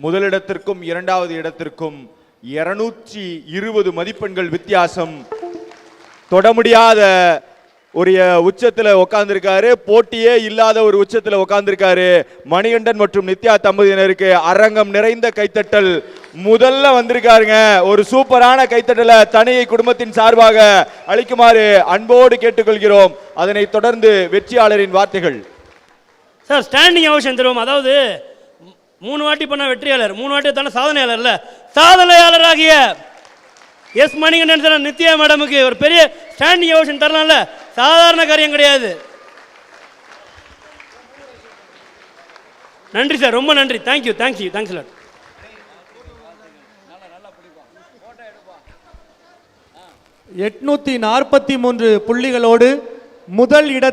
முதலிடத்திற்கும் இரண்டாவது இடத்திற்கும் 220 மதிப்பெண்கள் வித்தியாசம். தொட முடியாத ஒரு உச்சத்துல உட்கார்ந்திருக்காரு. போட்டியே இல்லாத ஒரு உச்சத்துல உட்கார்ந்திருக்காரு. மணிகண்டன் மற்றும் நித்யா தம்பதியினருக்கு அரங்கம் நிறைந்த கைத்தட்டல். முதல்ல வந்திருக்காருங்க. ஒரு சூப்பரான கைத்தட்டலை தனியை குடும்பத்தின் சார்பாக அளிக்குமாறு அன்போடு கேட்டுக்கொள்கிறோம். அதனைத் தொடர்ந்து வெற்றியாளரின் வார்த்தைகள். சார் ஸ்டாண்டிங் அவசியம் தருவோம். அதாவது 3 வாட்டி பண்ண வெற்றியாளர், 3 வாட்டி தானே சாதனையாளர்ல, சாதனையாளராகிய எஸ் மணிகண்டன் சார் நித்யா மேடமுக்கு ஒரு பெரிய ஸ்டாண்டிங் அவசியம் தரலாம்ல. சாதாரண காரியம் கிடையாது. நன்றி சார், ரொம்ப நன்றி. Thank you thank you thanks sir. 843 புள்ளிகளோடு முதல்